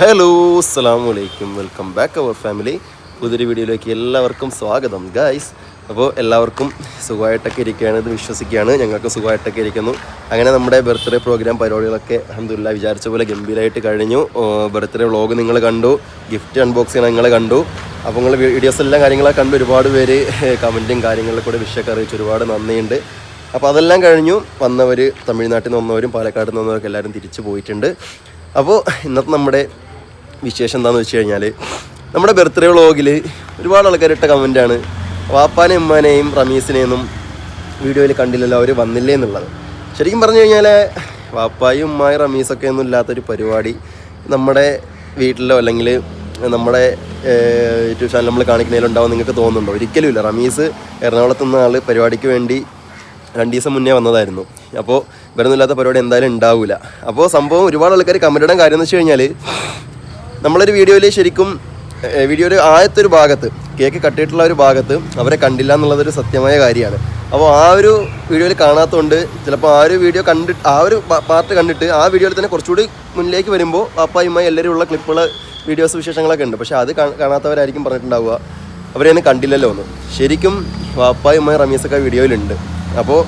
Hello അസ്സലാമു അലൈക്കും, welcome back അവർ family. പുതിയൊരു വീഡിയോയിലേക്ക് എല്ലാവർക്കും സ്വാഗതം ഗൈസ്. അപ്പോൾ എല്ലാവർക്കും സുഖമായിട്ടൊക്കെ ഇരിക്കുകയാണെന്ന് വിശ്വസിക്കുകയാണ്. ഞങ്ങൾക്ക് സുഖമായിട്ടൊക്കെ ഇരിക്കുന്നു. അങ്ങനെ നമ്മുടെ ബർത്ത്ഡേ പ്രോഗ്രാം പരിപാടികളൊക്കെ അൽഹംദുലില്ലാഹ് വിചാരിച്ച പോലെ ഗംഭീരമായിട്ട് കഴിഞ്ഞു. ബർത്ത്ഡേ വ്ളോഗ് നിങ്ങൾ കണ്ടു, ഗിഫ്റ്റ് അൺബോക്സിങ് നിങ്ങൾ കണ്ടു. അപ്പോൾ നിങ്ങൾ വീഡിയോസ് എല്ലാം കാര്യങ്ങളൊക്കെ കണ്ടു. ഒരുപാട് പേര് കമൻറ്റും കാര്യങ്ങളിലും കൂടെ വിഷയൊക്കെ അറിയിച്ചു, ഒരുപാട് നന്ദിയുണ്ട്. അപ്പോൾ അതെല്ലാം കഴിഞ്ഞു. വന്നവർ തമിഴ്നാട്ടിൽ നിന്ന് വന്നവരും പാലക്കാട് നിന്ന് വന്നവരൊക്കെ എല്ലാവരും തിരിച്ചു പോയിട്ടുണ്ട്. അപ്പോൾ ഇന്നത്തെ നമ്മുടെ വിശേഷം എന്താണെന്ന് വെച്ച് കഴിഞ്ഞാൽ, നമ്മുടെ ബർത്ത്ഡേ വ്ളോഗിൽ ഒരുപാട് ആൾക്കാരിട്ട കമൻറ്റാണ് വാപ്പാനെയും ഉമ്മാനെയും റമീസിനെയൊന്നും വീഡിയോയിൽ കണ്ടില്ലല്ലോ, അവർ വന്നില്ലേ എന്നുള്ളത്. ശരിക്കും പറഞ്ഞു കഴിഞ്ഞാൽ വാപ്പായും ഉമ്മായും റമീസൊക്കെ ഒന്നും ഇല്ലാത്തൊരു പരിപാടി നമ്മുടെ വീട്ടിലോ അല്ലെങ്കിൽ നമ്മുടെ യൂട്യൂബ് ചാനൽ നമ്മൾ കാണിക്കുന്നതിലുണ്ടാവും നിങ്ങൾക്ക് തോന്നുന്നുണ്ടോ? ഒരിക്കലും ഇല്ല. റമീസ് എറണാകുളത്ത് നിന്ന് ആൾ പരിപാടിക്ക് വേണ്ടി 2 ദിവസം മുന്നേ വന്നതായിരുന്നു. അപ്പോൾ വരുന്നില്ലാത്ത പരിപാടി എന്തായാലും ഉണ്ടാവില്ല. അപ്പോൾ സംഭവം ഒരുപാട് ആൾക്കാർ കമൻ്റ് ഇടാൻ കാര്യം എന്ന് വെച്ച് കഴിഞ്ഞാൽ, നമ്മളൊരു വീഡിയോയിൽ ശരിക്കും വീഡിയോയുടെ ആദ്യത്തെ ഒരു ഭാഗത്ത് കേക്ക് കട്ടിയിട്ടുള്ള ഒരു ഭാഗത്ത് അവരെ കണ്ടില്ല എന്നുള്ളതൊരു സത്യമായ കാര്യമാണ്. അപ്പോൾ ആ ഒരു വീഡിയോയിൽ കാണാത്തതുകൊണ്ട് ചിലപ്പോൾ ആ ഒരു വീഡിയോ കണ്ടിട്ട് ആ ഒരു പാർട്ട് കണ്ടിട്ട് ആ വീഡിയോയിൽ തന്നെ കുറച്ചുകൂടി മുന്നിലേക്ക് വരുമ്പോൾ പാപ്പായുമായി എല്ലാവരും ഉള്ള ക്ലിപ്പുകൾ വീഡിയോസ് വിശേഷങ്ങളൊക്കെ ഉണ്ട്. പക്ഷേ അത് കാണാത്തവരായിരിക്കും പറഞ്ഞിട്ടുണ്ടാവുക അവരെയൊന്നും കണ്ടില്ലല്ലോ എന്ന്. ശരിക്കും പാപ്പായുമായി റമീസൊക്കെ വീഡിയോയിലുണ്ട്. അപ്പോൾ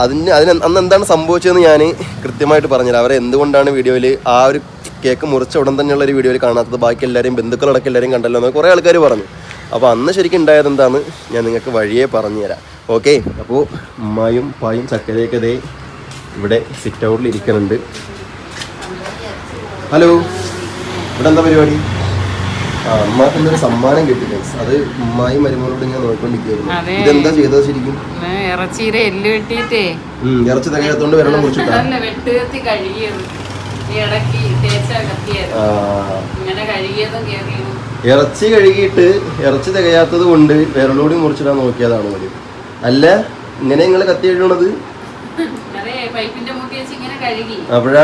അന്ന് എന്താണ് സംഭവിച്ചതെന്ന് ഞാൻ കൃത്യമായിട്ട് പറഞ്ഞുതരാം. അവരെ എന്തുകൊണ്ടാണ് വീഡിയോയിൽ ആ ഒരു കേക്ക് മുറിച്ച ഉടൻ തന്നെയുള്ള ഒരു വീഡിയോയിൽ കാണാത്തത്, ബാക്കി എല്ലാവരെയും ബന്ധുക്കളടക്കം എല്ലാവരെയും കണ്ടല്ലോ എന്ന് കുറേ ആൾക്കാർ പറഞ്ഞു. അപ്പോൾ അന്ന് ശരിക്കും ഉണ്ടായത് എന്താണെന്ന് ഞാൻ നിങ്ങൾക്ക് വഴിയേ പറഞ്ഞുതരാം. ഓക്കെ, അപ്പോൾ ഉമ്മായും പായും ചക്കരയൊക്കെ ദേ ഇവിടെ സിറ്റ് ഔട്ടിൽ ഇരിക്കുന്നുണ്ട്. ഹലോ, ഇവിടെ എന്താ പരിപാടി? അമ്മക്ക് എന്തൊരു സമ്മാനം കിട്ടി. അത് ഉമ്മായും മരുമകളോട് ഞാൻ നോക്കിക്കൊണ്ടിരിക്കുന്നു. ഇതെന്താ ചെയ്തത് ശരിക്കും? ഇറച്ചിയുടെ എല്ല് വെട്ടിട്ടേ ഇറച്ചി തികയാത്തോണ്ട് വെള്ളം കുറിച്ചിട്ടാ ഇറച്ചി കഴുകിയിട്ട് ഇറച്ചി തികയാത്തത് കൊണ്ട് വിരലോടി മുറിച്ചിടാൻ നോക്കിയതാണ് മതി. അല്ല, ഇങ്ങനെ നിങ്ങൾ കത്തി എഴുതണത്? അപ്പോഴാ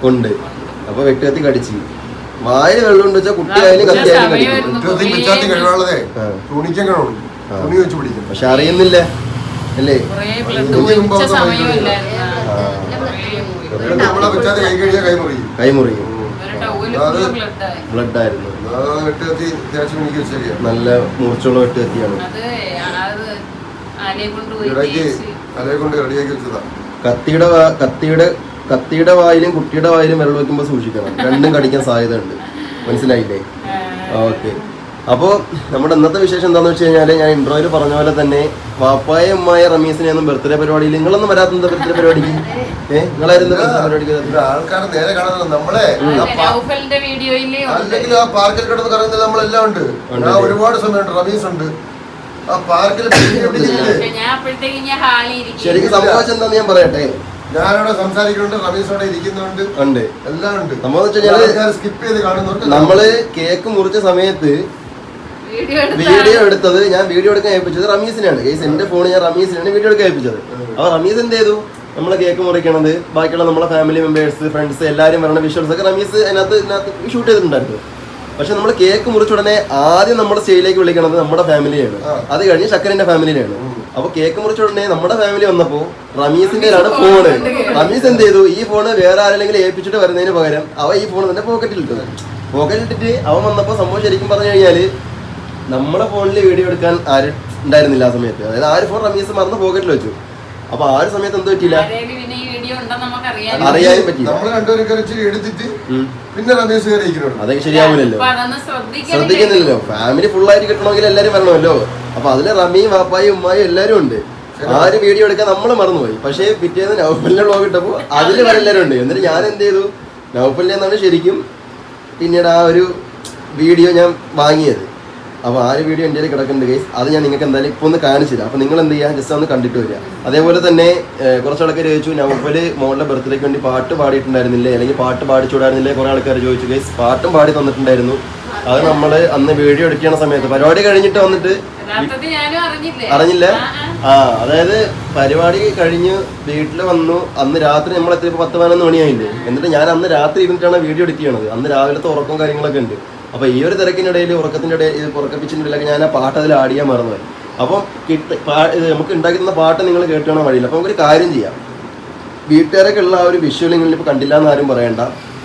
കൊണ്ട് അപ്പൊ വെട്ടുകത്തി കടിച്ച് വായിൽ വെള്ളം കൊണ്ട് വെച്ചാൽ കുട്ടിയായാലും കത്തിയായാലും കടിക്കും. പക്ഷെ അറിയുന്നില്ല അല്ലേ? കൈമുറിയും. ബ്ലഡ് ആയിരുന്നു. നല്ല മൂർച്ചയുള്ള വെട്ടുകത്തിയാണ്. കത്തിയുടെ വായിലും കുട്ടിയുടെ വായിലും വെള്ളം വയ്ക്കുമ്പോൾ സൂക്ഷിക്കണം. രണ്ടും കടിക്കാൻ സാധ്യത ഉണ്ട്. മനസ്സിലായില്ലേ? ഓക്കെ. അപ്പോൾ നമ്മുടെ ഇന്നത്തെ വിശേഷം എന്താണെന്ന് വെച്ച് കഴിഞ്ഞാൽ, ഞാൻ ഇൻട്രോയിൽ പറഞ്ഞ പോലെ തന്നെ വാപ്പായ ഉമ്മായ റമീസിനെ ഒന്നും ബർത്ത്ഡേ പരിപാടിയിൽ നിങ്ങളൊന്നും വരാത്ത ബർത്ത്ഡേ പരിപാടിക്ക് നിങ്ങളായിരുന്നു ബർത്ത്ഡേ പരിപാടിക്ക് ആൾക്കാരെ നേരെ കാണുന്നത് നമ്മളെ അല്ലെങ്കിൽ ആ പാർക്കിൽ കിടന്ന് കറങ്ങുന്നത് നമ്മളെല്ലാം ഉണ്ട്. ഒരുപാട് സമയമുണ്ട്. റമീസ് ഉണ്ട് ആ പാർക്കിൽ. ശരിക്കും സംഭവിച്ചത് എന്താന്ന് ഞാൻ പറയട്ടെ. ഞാനവിടെ സംസാരിക്കുന്നുണ്ട്, റമീസോടെ ഇരിക്കുന്നുണ്ട്, എല്ലാം ഉണ്ട്. സംഭവം സ്കിപ്പ് ചെയ്ത് കാണുന്നുണ്ട്. നമ്മള് കേക്ക് മുറിച്ച സമയത്ത് വീഡിയോ എടുത്തത്, ഞാൻ വീഡിയോ എടുക്കാൻ ഏൽപ്പിച്ചത് റമീസിനാണ്. കേസ് എന്റെ ഫോൺ ഞാൻ റമീസിനാണ് വീഡിയോ എടുക്കാൻ ഏൽപ്പിച്ചത്. അപ്പൊ റമീസ് എന്ത് ചെയ്തു? നമ്മളെ കേക്ക് മുറിക്കണത് ബാക്കിയുള്ള നമ്മളെ ഫാമിലി മെമ്പേഴ്സ്, ഫ്രണ്ട്സ് എല്ലാവരും വരണ വിഷ്വൽസ് ഒക്കെ റമീസ് അതിനകത്ത് ഷൂട്ട് ചെയ്തിട്ടുണ്ടായിരുന്നു. പക്ഷെ നമ്മൾ കേക്ക് മുറിച്ച ഉടനെ ആദ്യം നമ്മുടെ സ്റ്റേജിലേക്ക് വിളിക്കണത് നമ്മുടെ ഫാമിലിയാണ്. അത് കഴിഞ്ഞ് ശക്കരന്റെ ഫാമിലിയാണ്. അപ്പൊ കേക്ക് മുറിച്ച ഉടനെ നമ്മുടെ ഫാമിലി വന്നപ്പോ റമീസിന്റെ ഫോണ്. റമീസ് എന്ത് ചെയ്തു? ഈ ഫോണ് വേറെ ആരെങ്കിലും ഏൽപ്പിച്ചിട്ട് വരുന്നതിന് പകരം അവ ഈ ഫോൺ തന്നെ പോക്കറ്റിലിട്ടത്. പോക്കറ്റിലിട്ടിട്ട് അവൻ വന്നപ്പോ സംഭവം ശരിക്കും പറഞ്ഞു കഴിഞ്ഞാല് നമ്മുടെ ഫോണിൽ വീഡിയോ എടുക്കാൻ ആരും ഉണ്ടായിരുന്നില്ല ആ സമയത്ത്. അതായത് ആ ഒരു ഫോൺ റമീസ് മറന്ന് പോക്കറ്റിൽ വെച്ചു. അപ്പൊ ആ ഒരു സമയത്ത് എന്ത് പറ്റിയില്ല, അറിയാനും പറ്റില്ല. അതൊക്കെ ശരിയാവില്ലല്ലോ, ശ്രദ്ധിക്കുന്നില്ലല്ലോ. ഫാമിലി ഫുൾ ആയിട്ട് കിട്ടണമെങ്കിൽ എല്ലാരും വരണമല്ലോ. അപ്പൊ അതില് റമിയും വാപ്പായും ഉമ്മായും എല്ലാരും ഉണ്ട്. ആ ഒരു വീഡിയോ എടുക്കാൻ നമ്മൾ മറന്നുപോയി. പക്ഷേ പിറ്റേന്ന് നൗഫലിന്റെ വ്ളോഗ് ഇട്ടപ്പോ അതില് വരെ എല്ലാരും ഉണ്ട്. എന്നിട്ട് ഞാൻ എന്ത് ചെയ്തു, നൗഫലിന്റെ നിന്നാണ് ശരിക്കും പിന്നീട് ആ ഒരു വീഡിയോ ഞാൻ വാങ്ങിയത്. അപ്പോൾ ആ ഒരു വീഡിയോ എൻ്റെ കിടക്കുന്നുണ്ട് ഗൈസ്. അത് ഞാൻ നിങ്ങൾക്ക് എന്തായാലും ഇപ്പോൾ ഒന്ന് കാണിച്ചില്ല. അപ്പോൾ നിങ്ങൾ എന്ത് ചെയ്യുക, ജസ്റ്റ് ഒന്ന് കണ്ടിട്ട് വരിക. അതേപോലെ തന്നെ കുറച്ച് ആൾക്കാർ ചോദിച്ചു, നൗഫൽ മോളുടെ ബർത്ത്ഡേക്ക് വേണ്ടി പാട്ട് പാടിയിട്ടുണ്ടായിരുന്നില്ലേ, അല്ലെങ്കിൽ പാട്ട് പാടിച്ചുകൂടായിരുന്നില്ലേ? കുറേ ആൾക്കാർ ചോദിച്ചു ഗൈസ്. പാട്ടും പാടി തന്നിട്ടുണ്ടായിരുന്നു. അത് നമ്മൾ അന്ന് വീഡിയോ എടുക്കുന്ന സമയത്ത് പരിപാടി കഴിഞ്ഞിട്ട് വന്നിട്ട് അറിഞ്ഞില്ല. അതായത് പരിപാടി കഴിഞ്ഞ് വീട്ടിൽ വന്നു. അന്ന് രാത്രി നമ്മൾ എത്തിയപ്പോൾ 10-11 മണിയായില്ലേ. എന്നിട്ട് ഞാൻ അന്ന് രാത്രി ഇരുന്നിട്ടാണ് വീഡിയോ എഡിറ്റ് ചെയ്യണത്. അന്ന് രാവിലത്തെ ഉറക്കവും കാര്യങ്ങളൊക്കെ ഉണ്ട്. അപ്പോൾ ഈ ഒരു തിരക്കിനിടയിൽ ഉറക്കത്തിൻ്റെ ഇടയിൽ ഉറക്കപ്പിച്ചിൻ്റെ ഇടയിലൊക്കെ ഞാൻ ആ പാട്ട് അതിൽ ആഡ് ചെയ്യാൻ അപ്പം നമുക്ക് ഉണ്ടാക്കി തന്ന പാട്ട് നിങ്ങൾ കേട്ടുകയാണോ വഴിയില്ല. അപ്പോൾ നമുക്കൊരു കാര്യം ചെയ്യാം. വീട്ടുകാരൊക്കെ ഉള്ള ആ ഒരു വിഷ്വൽ നിങ്ങളിപ്പോൾ കണ്ടില്ല എന്ന് ആരും പറയണ്ട.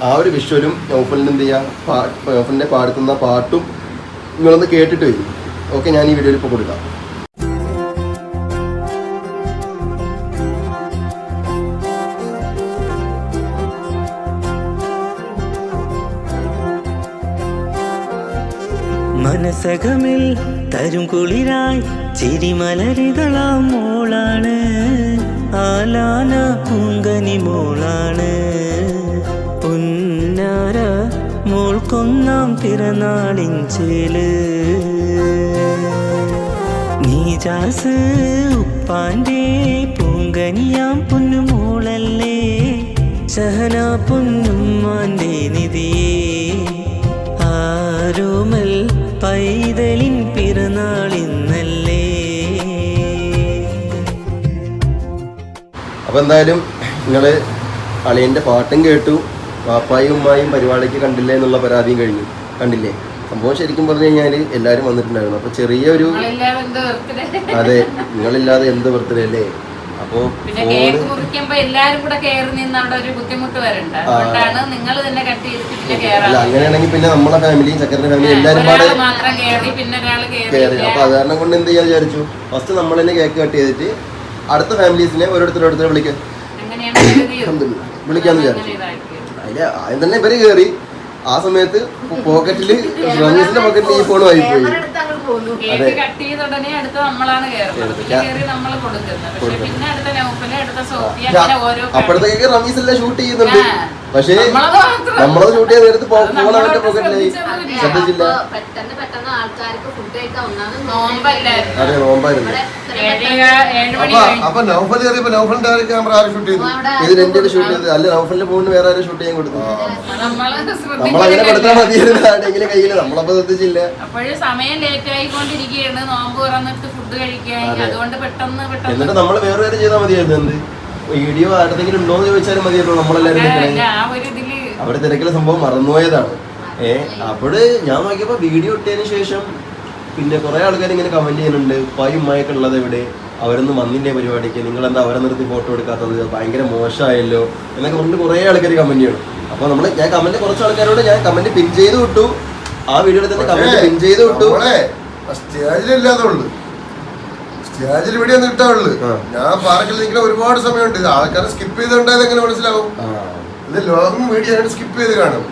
ആ ഒരു വിഷ്വലും നൗഫലിന് എന്ത് ചെയ്യുക, നൗഫലിൻ്റെ പാടുന്ന പാട്ടും നിങ്ങളൊന്ന് കേട്ടിട്ട് വരും. ഓക്കെ, ഞാൻ ഈ വീഡിയോയിൽ ഇപ്പോൾ കൊടുക്കാം. മനസകമിൽ തരും കുളിരായി ചിരിമലരിതളാം മോളാണ്, ആലാന പൂങ്കനി മോളാണ്. പുന്നാര മോൾക്കൊന്നാം പിറന്നാളിൻ ചേല്, നീജാസ് ഉപ്പാൻ്റെ പൂങ്കനിയാം പൊന്നുമോളല്ലേ, സഹന പൊന്നുമ്മാൻ്റെ നിധിയേ, ആരോമൽ പൈതലിൻ പിറന്നാളിന്നല്ലേ. അപ്പോൾ എന്തായാലും നിങ്ങൾ അളിയൻ്റെ പാട്ടും കേട്ടു, പാപ്പായും ഉമ്മായും പരിപാടിക്ക് കണ്ടില്ലേ എന്നുള്ള പരാതിയും കഴിഞ്ഞു. കണ്ടില്ലേ, സംഭവം ശരിക്കും പറഞ്ഞു കഴിഞ്ഞാൽ എല്ലാവരും വന്നിട്ടുണ്ടായിരുന്നു. അപ്പോൾ ചെറിയൊരു അതെ, നിങ്ങളില്ലാതെ എന്ത് ബർത്ത്ഡേ അല്ലേ. അപ്പോൾ പിന്നെ കേക്ക് മുറിക്കുമ്പോ എല്ലാരും കൂടെ കയറി നിന്ന് അവിടെ ഒരു ബുദ്ധിമുട്ട് വരണ്ട, അതുകൊണ്ടാണ് നിങ്ങൾ തന്നെ കട്ട് ചെയ്തിട്ട് പിന്നെ അല്ല, അങ്ങനെയാണെങ്കിൽ പിന്നെ നമ്മളെ ഫാമിലിയും ചക്കരന്റെ ഫാമിലി എല്ലാവരും പാടെ മാത്രം കയറി പിന്നെ ഒരാൾ കയറി. അപ്പോൾ അത് കാരണം കൊണ്ട് എന്ത് ചെയ്യാൻ വിചാരിച്ചു, ഫസ്റ്റ് നമ്മൾ തന്നെ കേക്ക് കട്ട് ചെയ്തിട്ട് അടുത്ത ഫാമിലീസിനെ ഓരോരുത്തരോരുത്തരെ വിളിക്കാം, വിളിക്കാന്ന് വിചാരിച്ചു. അതിൽ ആദ്യം തന്നെ ഇവര് കയറി. ആ സമയത്ത് പോക്കറ്റിൽ റമീസിന്റെ പോക്കറ്റിൽ ഈ ഫോൺ വായിപ്പോയി. കേക്ക് കട്ട് ചെയ്ത ഉടനെ അടുത്ത നമ്മളാണ് കയറുന്നത്, പിന്നെ കയറി നമ്മൾ കൊടുക്കുന്നത്. പക്ഷെ പിന്നെ അടുത്ത നൗഫല്, അടുത്ത സോഫിയ, അങ്ങനെ ഓരോ അപ്പോഴത്തേക്ക് റമീസ് എല്ലാം ഷൂട്ട് ചെയ്യുന്നുണ്ട്. പക്ഷേ നമ്മളത് ഷൂട്ട് ചെയ്ത നേരത്ത് ഫോൺ അവന്റെ പോക്കറ്റിലായി, ശ്രദ്ധിച്ചില്ല. അതെ, നോമ്പായിരുന്നു. അപ്പൊ നൗഫൽ കയറിയപ്പോ നൗഫലിന്റെ ക്യാമറ ആര് ഷൂട്ട് ചെയ്തു? ഇത് എന്റെ ഷൂട്ട് ചെയ്ത് അല്ല, നൗഫലിന്റെ ഫോണിന് വേറെ ആരും ഷൂട്ട് ചെയ്യാൻ കൊടുത്തു. നമ്മളങ്ങനെ കൊടുത്താൽ മതിയായിരുന്നു ആരെങ്കിലും കയ്യില്, നമ്മളപ്പോ ശ്രദ്ധിച്ചില്ല. അപ്പോഴും സമയം ലേറ്റ് ആയിക്കൊണ്ടിരിക്കുകയാണ്, നോമ്പ് തുറന്നിട്ട് ഫുഡ് കഴിക്കാൻ, അതുകൊണ്ട് പെട്ടെന്ന് എന്നിട്ട് നമ്മൾ വേറെ കാര്യം ചെയ്താൽ മതിയായിരുന്നു. എന്ത് വീഡിയോ ആരുടെങ്കിലും ഉണ്ടോന്ന് ചോദിച്ചാലും മതിയായിരുന്നു. നമ്മളെല്ലാരും അവിടെ തിരക്കിലെ സംഭവം മറന്നുപോയതാണ്. അപ്പോഴ് ഞാൻ നോക്കിയപ്പോ വീഡിയോ ഇട്ടതിന് ശേഷം പിന്നെ കുറെ ആൾക്കാർ ഇങ്ങനെ കമന്റ് ചെയ്യുന്നുണ്ട്, ഉപ്പായും ഉമ്മായൊക്കെ ഉള്ളത് എവിടെ, അവരൊന്നും വന്നില്ലേ പരിപാടിക്ക്, നിങ്ങളെന്താ അവരെ നിർത്തി ഫോട്ടോ എടുക്കാത്തത്, ഭയങ്കര മോശമായല്ലോ എന്നൊക്കെ പറഞ്ഞിട്ട് കുറെ ആൾക്കാർ കമന്റ് ചെയ്യണം. അപ്പൊ ഞാൻ കമന്റ് കുറച്ച് ആൾക്കാരോട് ഞാൻ കമന്റ് പിൻ ചെയ്ത് വിട്ടു, ആ വീഡിയോയിൽ തന്നെ കമന്റ് പിൻ ചെയ്ത് വിട്ടു. സ്റ്റേജിലില്ലാതുള്ളു, സ്റ്റേജിൽ ഇവിടെ ഒന്നും ഇട്ടാവുള്ളു. ഞാൻ പാർക്കിൽ നിൽക്കുന്ന ഒരുപാട് സമയമുണ്ട്, ആൾക്കാരെ സ്കിപ്പ് ചെയ്തുണ്ടായത് എങ്ങനെ മനസ്സിലാവും? ഇത് ലോകം വീഡിയോ സ്കിപ്പ് ചെയ്ത് കാണും,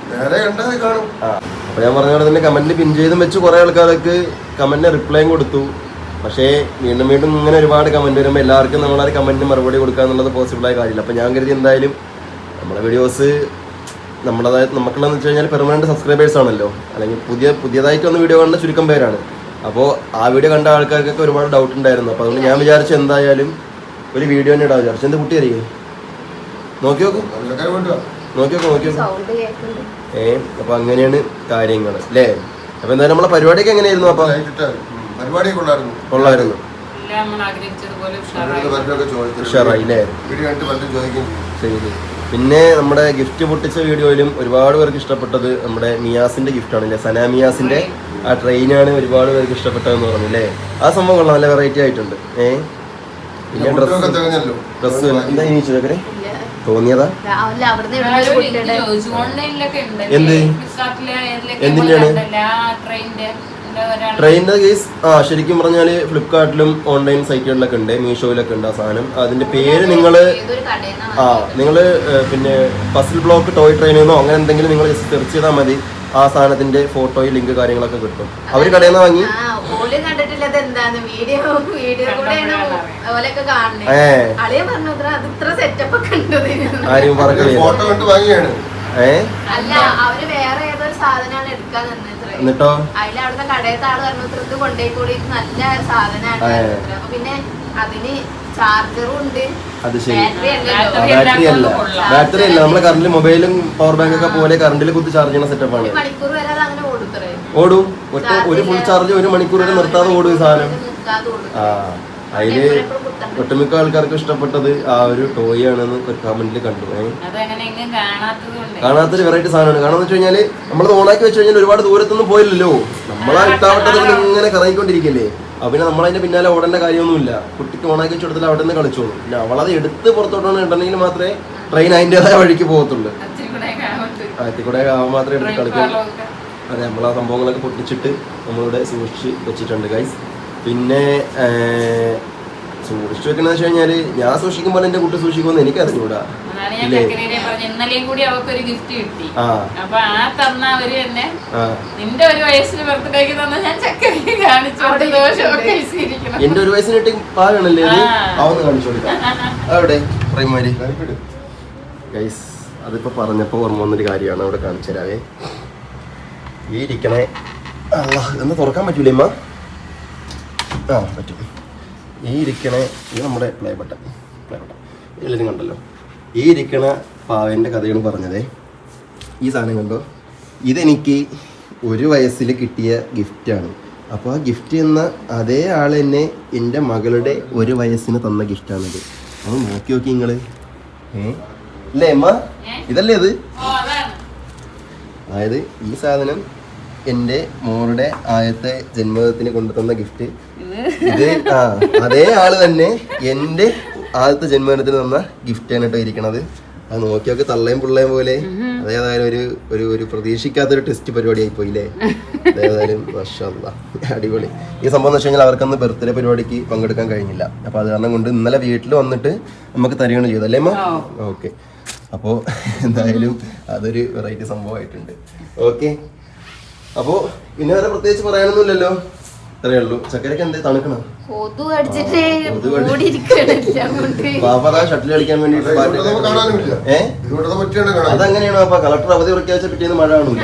നേരെ കണ്ടാൽ കാണും. അപ്പോൾ ഞാൻ പറഞ്ഞ പോലെ തന്നെ കമന്റിൽ പിൻ ചെയ്തും വെച്ച് കുറേ ആൾക്കാർക്ക് കമന്റിന് റിപ്ലൈയും കൊടുത്തു. പക്ഷേ വീണ്ടും വീണ്ടും ഇങ്ങനെ ഒരുപാട് കമന്റ് വരുമ്പോൾ എല്ലാവർക്കും നമ്മളാ കമന്റിന് മറുപടി കൊടുക്കുക എന്നുള്ളത് പോസിബിളായ കാര്യമില്ല. അപ്പോൾ ഞാൻ കരുതി എന്തായാലും നമ്മളെ വീഡിയോസ് നമുക്കുള്ളതെന്ന് വെച്ച് കഴിഞ്ഞാൽ പെർമനന്റ് സബ്സ്ക്രൈബേഴ്സ് ആണല്ലോ, അല്ലെങ്കിൽ പുതിയതായിട്ട് വന്ന വീഡിയോ കാണുന്ന ചുരുക്കം പേരാണ്. അപ്പോൾ ആ വീഡിയോ കണ്ട ആൾക്കാർക്കൊക്കെ ഒരുപാട് ഡൗട്ട് ഉണ്ടായിരുന്നു. അപ്പോൾ അതുകൊണ്ട് ഞാൻ വിചാരിച്ചു എന്തായാലും ഒരു വീഡിയോ തന്നെ ഇടാൻ വിചാരിച്ചു. എന്ത് കുട്ടി അറിയേ, നോക്കി നോക്കൂ. അപ്പൊ അങ്ങനെയാണ് കാര്യങ്ങൾ അല്ലേ. അപ്പൊ എന്തായാലും നമ്മളെ പരിപാടിയൊക്കെ എങ്ങനെയായിരുന്നു? അപ്പൊ പരിപാടി കൊള്ളായിരുന്നു, ഉഷാറായി അല്ലേ. ശരി. പിന്നെ നമ്മുടെ ഗിഫ്റ്റ് പൊട്ടിച്ച വീഡിയോയിലും ഒരുപാട് പേർക്ക് ഇഷ്ടപ്പെട്ടത് നമ്മുടെ മിയാസിന്റെ ഗിഫ്റ്റ് ആണല്ലേ, സന മിയാസിന്റെ ആ ട്രെയിനാണ് ഒരുപാട് പേർക്ക് ഇഷ്ടപ്പെട്ടതെന്ന് പറഞ്ഞു അല്ലേ. ആ സംഭവം കൊള്ളാം, നല്ല വെറൈറ്റി ആയിട്ടുണ്ട്. പിന്നെ ഡ്രസ് എന്താ ഇനി ചോദിക്കണേ തോന്നിയതാ? എന്ത് എന്തിനാണ് ട്രെയിനിന്റെ കേസ്? ശരിക്കും പറഞ്ഞാല് ഫ്ലിപ്കാർട്ടിലും ഓൺലൈൻ സൈറ്റുകളിലൊക്കെ ഉണ്ട്, മീഷോയിലൊക്കെ ഉണ്ട് ആ സാധനം. അതിന്റെ പേര് നിങ്ങള് പിന്നെ പസിൽ ബ്ലോക്ക് ടോയ് ട്രെയിനെന്നോ അങ്ങനെ എന്തെങ്കിലും നിങ്ങൾ സെർച്ച് ചെയ്താൽ മതി. ആ സാധനത്തിന്റെ ഫോട്ടോയും ലിങ്ക് കാര്യങ്ങളൊക്കെ കിട്ടും. അവര് കടയിൽ നിന്ന് വാങ്ങി. ആരും പറഞ്ഞു എന്നിട്ടോ അതിലവിടുത്തെ കടയത്തെ ആള് പറഞ്ഞു കൊണ്ടേ കൂടി നല്ല സാധനമാണ്. പിന്നെ അതിന് ചാർജറും ഉണ്ട്. അത് ശരി, ബാറ്ററി അല്ല നമ്മളെ കറണ്ടിൽ മൊബൈലും പവർ ബാങ്ക് ഒക്കെ പോലെ കറണ്ടിൽ കുത്തി ചാർജ് ചെയ്യുന്ന സെറ്റപ്പ് ആണ്. മണിക്കൂർ വരെ അങ്ങനെ ഓടും. ഒരു ഫുൾ ചാർജ് 1 മണിക്കൂർ വരെ നിർത്താതെ ഓടും ഈ സാധനം. അതില് ഒട്ടുമിക്ക ആൾക്കാർക്ക് ഇഷ്ടപ്പെട്ടത് ആ ഒരു ടോയ് ആണെന്ന് കമന്റിൽ കണ്ടു. കാണാത്തൊരു വെറൈറ്റി സാധനമാണ്. കാരണം വെച്ച് കഴിഞ്ഞാല് നമ്മളത് ഓണാക്കി വെച്ച് കഴിഞ്ഞാൽ ഒരുപാട് ദൂരത്തൊന്നും പോയില്ലല്ലോ, നമ്മളാ ഇട്ടാവട്ടത്തിൽ ഇങ്ങനെ കറങ്ങിക്കൊണ്ടിരിക്കല്ലേ. അപ്പൊ പിന്നെ നമ്മളതിന്റെ പിന്നാലെ ഓടേണ്ട കാര്യമൊന്നുമില്ല. കുട്ടിക്ക് ഓണാക്കി വെച്ച് കൊടുത്താൽ അവിടെ നിന്ന് കളിച്ചോളൂ. പിന്നെ അവളത് എടുത്ത് പുറത്തോട്ടാണ് ഇടണമെങ്കിൽ മാത്രമേ ട്രെയിൻ അതിൻ്റെതായ വഴിക്ക് പോകത്തുള്ളൂ. കൂടെ ആവാൻ മാത്രമേ എടുത്ത് കളിക്കുള്ളൂ. അതെ, നമ്മൾ ആ സംഭവങ്ങളൊക്കെ പൊട്ടിച്ചിട്ട് നമ്മളിവിടെ സൂക്ഷിച്ച് വെച്ചിട്ടുണ്ട് ഗൈസ്. പിന്നെ സൂക്ഷിച്ചു വെക്കണെന്ന് വെച്ച് കഴിഞ്ഞാല് ഞാൻ സൂക്ഷിക്കുമ്പോൾ എന്റെ കുട്ടി സൂക്ഷിക്കുമെന്ന് എനിക്ക് അറിഞ്ഞൂടാ. ഇന്നലെയും കൂടി അവക്കൊരു ഗിഫ്റ്റ് കിട്ടി. അപ്പൊ ആ തന്ന അവര് തന്നെ നിന്റെ ഒരു വയസ്സിന് ബർത്ത്ഡേക്ക് തന്ന ഞാൻ ചക്കരക്ക് കാണിച്ചോണ്ട് എന്റെ ഒരു വയസ്സിന് കിട്ടി പാകണല്ലേ അവന്ന് കാണിച്ചു കൊടുക്കാം. അവിടെ പ്രൈമറി ഗൈസ് അതിപ്പോ പറഞ്ഞപ്പോ ഓർമ്മ വന്നൊരു കാര്യമാണ്. അവിടെ കാണിച്ചു തരാവേ. ഈ ഇരിക്കണേ എന്ന് തുറക്കാൻ പറ്റൂലേ അമ്മ? ആ പറ്റും. ഈ ഇരിക്കണേ ഇത് നമ്മുടെ പ്ലേ ബട്ടൺ എല്ലാവരും കണ്ടല്ലോ. ഈ ഇരിക്കണ പാവൻ്റെ കഥയാണ് പറഞ്ഞതേ. ഈ സാധനം കണ്ടോ, ഇതെനിക്ക് 1 വയസ്സിൽ കിട്ടിയ ഗിഫ്റ്റാണ്. അപ്പോൾ ആ ഗിഫ്റ്റ് എന്ന അതേ ആൾ തന്നെ എൻ്റെ മകളുടെ 1 വയസ്സിന് തന്ന ഗിഫ്റ്റാണിത്. അത് നോക്കി നോക്കി നിങ്ങള് അല്ലേ അമ്മ? ഇതല്ലേ ഇത്? അതായത് ഈ സാധനം എൻ്റെ മോളുടെ ആദ്യത്തെ ജന്മദിനത്തിന് കൊണ്ടുതന്ന ഗിഫ്റ്റ്. ഇത് അതേ ആള് തന്നെ എൻ്റെ ആദ്യത്തെ ജന്മദിനത്തിന് തന്ന ഗിഫ്റ്റാണ് കേട്ടോ ഇരിക്കണത്. അത് നോക്കിയൊക്കെ തള്ളയും പിള്ളയും പോലെ. അതേതായാലും ഒരു പ്രതീക്ഷിക്കാത്തൊരു ടെസ്റ്റ് പരിപാടി ആയി പോയില്ലേ? അതേതായാലും മാഷാല്ലാ അടിപൊളി. ഈ സംഭവം എന്ന് വെച്ച് കഴിഞ്ഞാൽ അവർക്കൊന്ന് ബർത്ത്ഡേ പരിപാടിക്ക് പങ്കെടുക്കാൻ കഴിഞ്ഞില്ല. അപ്പോൾ അത് കാരണം കൊണ്ട് ഇന്നലെ വീട്ടിൽ വന്നിട്ട് നമുക്ക് തരികയാണ് ചെയ്തല്ലേ അമ്മ? ഓക്കെ. അപ്പോൾ എന്തായാലും അതൊരു വെറൈറ്റി സംഭവമായിട്ടുണ്ട്. ഓക്കെ. അപ്പോൾ പിന്നെ വേറെ പ്രത്യേകിച്ച് പറയാനൊന്നുമില്ലല്ലോ. ഇത്രയേ ഉള്ളൂ. ചക്കരക്ക് എന്തേ തണുക്കണം? പാപ്പ ഷട്ടിൽ കളിക്കാൻ വേണ്ടിട്ട് അതങ്ങനെയാണോ? അപ്പൊ കളക്ടർ അവധി പ്രഖ്യാപിച്ച പിറ്റേന്ന് മഴ കാണൂല.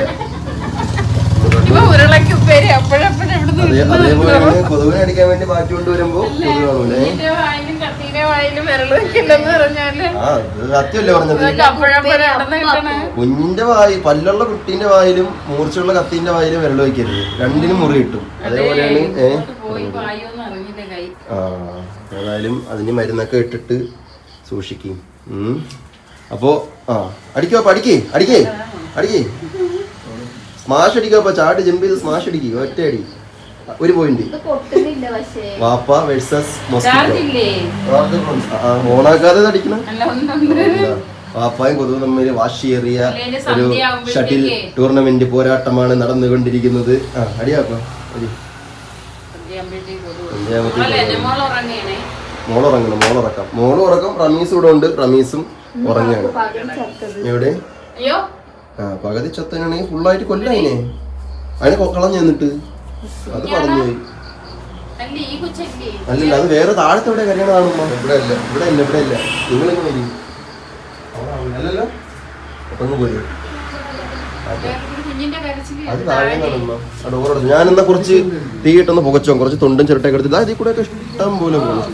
അതേപോലെ കൊതുകിനെ അടിക്കാൻ വേണ്ടി മാറ്റി കൊണ്ടുവരുമ്പോ കൊതുക് കാണൂലേ? സത്യമല്ലേ പറഞ്ഞത്? കുഞ്ഞിന്റെ വായി പല്ലുള്ള കുട്ടീന്റെ വായിലും മൂർച്ചയുള്ള കത്തിന്റെ വായിലും വിരൽ വയ്ക്കരുത്. രണ്ടിനും മുറി കിട്ടും. അതേപോലെയാണ്. ഏതായാലും അതിന് മരുന്നൊക്കെ ഇട്ടിട്ട് സൂക്ഷിക്കും. അപ്പോ അടിക്കോ അടിക്കേ സ്മാഷ് അടിക്കോ. ചാട്ട് ജമ്പ് ചെയ്ത് സ്മാഷ് അടിക്കും. ഒറ്റ അടി 1 പോയിന്റ്. വാപ്പ വേഴ്സസ് ഓണാക്കാതെ അടിക്കണം. വാപ്പായും കൊതുകും തമ്മിൽ വാശിയേറിയ ഒരു ഷട്ടിൽ ടൂർണമെന്റ് പോരാട്ടമാണ് നടന്നുകൊണ്ടിരിക്കുന്നത്. അടിയാപ്പ അടി. മോളുറക്കം. റമീസ് ഇവിടെ ഉണ്ട്. റമീസും ഉറങ്ങുകയാണ്. എവിടെ? പകുതി ചത്തനാണെങ്കിൽ ഫുള്ളായിട്ട് കൊല്ലതിനെ. അതിനെ കളഞ്ഞു എന്നിട്ട് അത് പറഞ്ഞു പോയി. അല്ലല്ല, അത് വേറെ താഴത്തെ എവിടെ കല്യാണം. ഇവിടെ ഇല്ല. നിങ്ങളിങ്ങ് വരും. അല്ലല്ലോ അപ്പൊ അങ്ങ് പോയി. അത് താഴെ ഡോറടച്ചു. ഞാനെന്നാ കുറച്ച് തീയിട്ടൊന്ന് പുകച്ചോ. കുറച്ച് തൊണ്ടും ചിരട്ടയൊക്കെ എടുത്തിട്ട് അതിൽ കൂടെ ഒക്കെ ഇഷ്ടം പോലെ പോകും.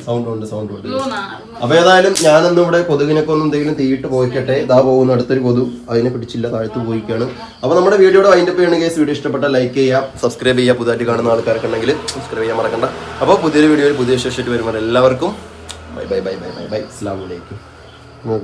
സൗണ്ട് ഉണ്ട്. അപ്പൊ ഏതായാലും ഞാനൊന്നും ഇവിടെ കൊതുകിനൊക്കെ ഒന്നും എന്തെങ്കിലും തീയിട്ട് പോയിക്കട്ടെ. ഇതാ പോകുന്നു അടുത്തൊരു കൊതു. അതിനെ പിടിച്ചില്ല, താഴ്ത്തു പോയിക്കാണ്. അപ്പൊ നമ്മുടെ വീഡിയോയുടെ വൈൻഡപ്പ് ചെയ്യണ കേസ് വീഡിയോ ഇഷ്ടപ്പെട്ടാൽ ലൈക്ക് ചെയ്യുക, സബ്സ്ക്രൈബ് ചെയ്യുക. പുതുതായിട്ട് കാണുന്ന ആൾക്കാരൊക്കെ ഉണ്ടെങ്കിൽ സബ്സ്ക്രൈബ് ചെയ്യാൻ മറക്കണ്ട. അപ്പോൾ പുതിയൊരു വീഡിയോയിൽ പുതിയ വിശേഷമായിട്ട് വരുമ്പോൾ എല്ലാവർക്കും ബൈ. അസ്സലാമു അലൈക്കും.